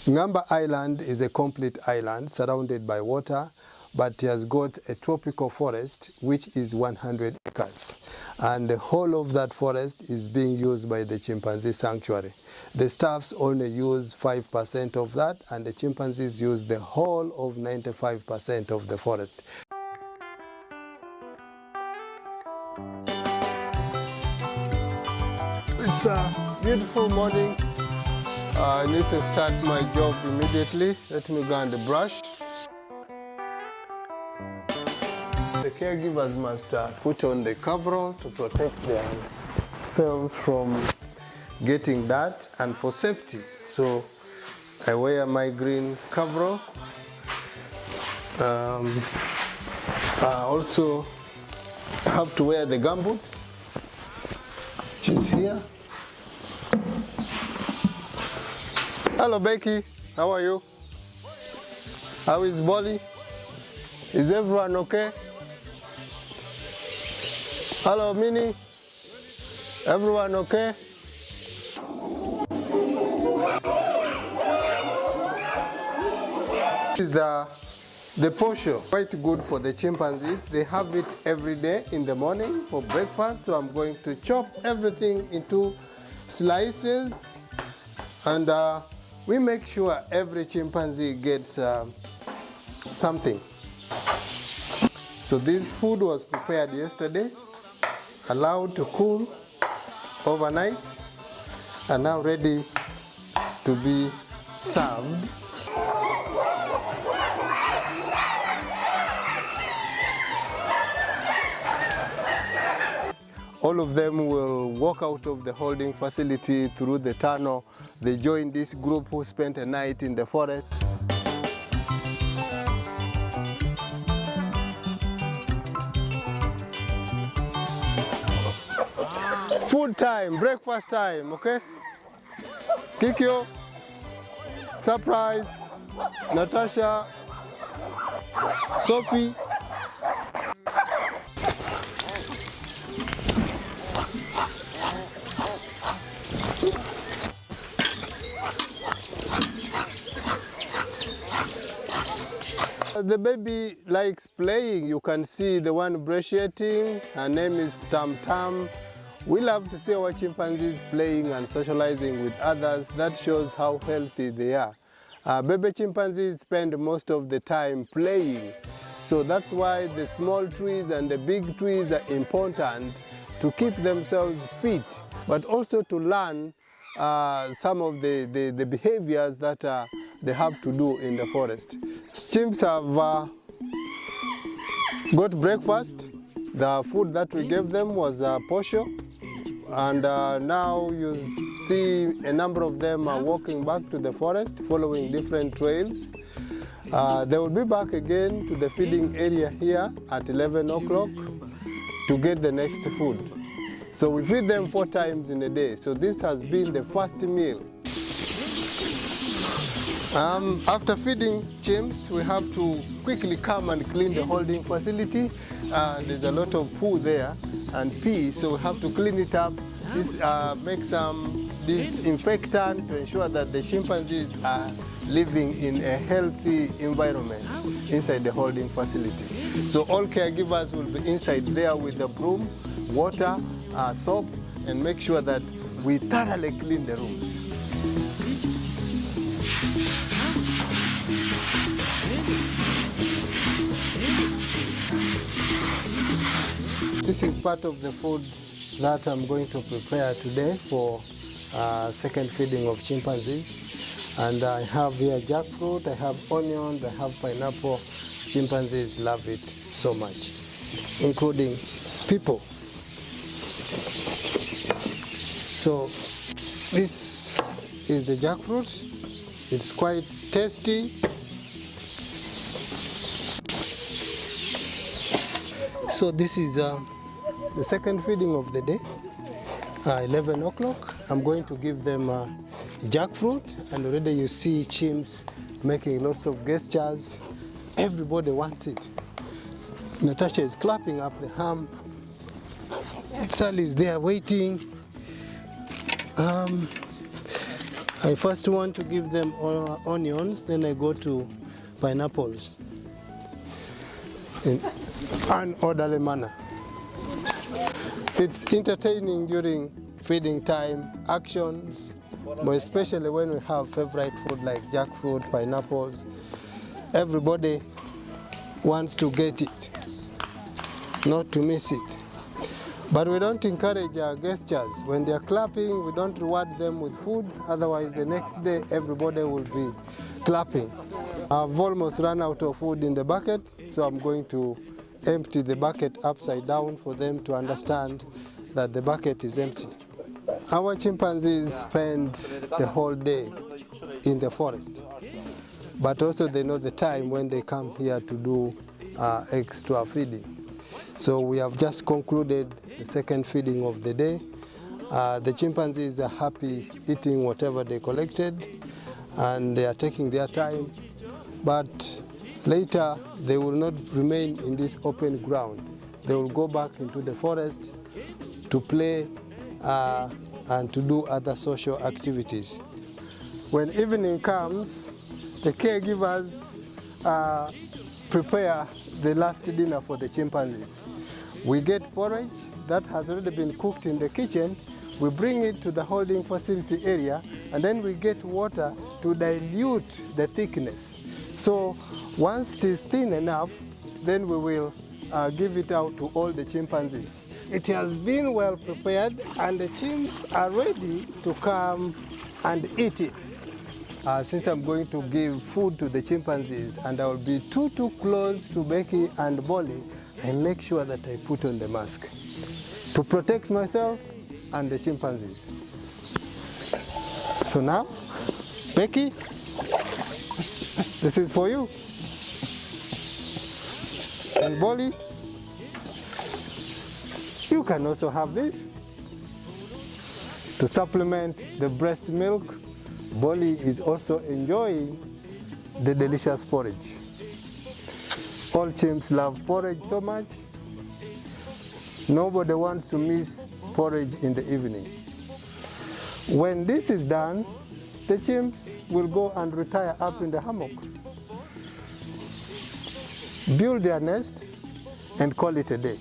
Ngamba Island is a complete island surrounded by water, but it has got a tropical forest which is 100 acres. And the whole of that forest is being used by the Chimpanzee Sanctuary. The staffs only use 5% of that, and the chimpanzees use the whole of 95% of the forest. It's a beautiful morning. I need to start my job immediately. Let me go and brush. The caregivers must put on the coverall to protect themselves from getting dirt and for safety. So I wear my green coverall. I also have to wear the gumboots, which is here. Hello Becky, how are you? How is Bolly? Is everyone okay? Hello Minnie, everyone okay? This is the posho, quite good for the chimpanzees. They have it every day in the morning for breakfast, so I'm going to chop everything into slices, and we make sure every chimpanzee gets something. So this food was prepared yesterday, allowed to cool overnight, and now ready to be served. All of them will walk out of the holding facility through the tunnel. They join this group who spent a night in the forest. Food time, breakfast time, okay? Kikyo, Surprise, Natasha, Sophie. The baby likes playing. You can see the one brushing. Her name is Tam Tam. We love to see our chimpanzees playing and socializing with others. That shows how healthy they are. Baby chimpanzees spend most of the time playing. So that's why the small trees and the big trees are important to keep themselves fit, but also to learn some of the behaviors that they have to do in the forest. Chimps have got breakfast. The food that we gave them was posho, and now you see a number of them are walking back to the forest, following different trails. They will be back again to the feeding area here at 11 o'clock to get the next food. So we feed them 4 times in a day. So this has been the first meal. After feeding chimps, we have to quickly come and clean the holding facility. There's a lot of poo there and pee, so we have to clean it up. This make some disinfectant to ensure that the chimpanzees are living in a healthy environment inside the holding facility. So all caregivers will be inside there with the broom, water, soap, and make sure that we thoroughly clean the rooms. This is part of the food that I'm going to prepare today for second feeding of chimpanzees. And I have here jackfruit, I have onions, I have pineapple. Chimpanzees love it so much, including people. So this is the jackfruit. It's quite tasty. So this is the second feeding of the day, 11 o'clock. I'm going to give them jackfruit, and already you see chimps making lots of gestures. Everybody wants it. Natasha is clapping up the ham. Sally is there waiting. I first want to give them onions, then I go to pineapples in an orderly manner. It's entertaining during feeding time, actions, but especially when we have favorite food like jackfruit, pineapples. Everybody wants to get it, not to miss it. But we don't encourage our gestures. When they're clapping, we don't reward them with food. Otherwise, the next day, everybody will be clapping. I've almost run out of food in the bucket, so I'm going to empty the bucket upside down for them to understand that the bucket is empty. Our chimpanzees spend the whole day in the forest, but also they know the time when they come here to do extra feeding. So we have just concluded the second feeding of the day. The chimpanzees are happy eating whatever they collected, and they are taking their time, but later they will not remain in this open ground. They will go back into the forest to play and to do other social activities. When evening comes, the caregivers prepare the last dinner for the chimpanzees. We get porridge that has already been cooked in the kitchen. We bring it to the holding facility area, and then we get water to dilute the thickness. So once it is thin enough, then we will give it out to all the chimpanzees. It has been well prepared, and the chimps are ready to come and eat it. Since I'm going to give food to the chimpanzees, and I will be too close to Becky and Bolly, I make sure that I put on the mask to protect myself and the chimpanzees. So now, Becky, this is for you. And Bolly, you can also have this to supplement the breast milk. Bolly is also enjoying the delicious porridge. All chimps love porridge so much. Nobody wants to miss porridge in the evening. When this is done, the chimps will go and retire up in the hammock, build their nest, and call it a day.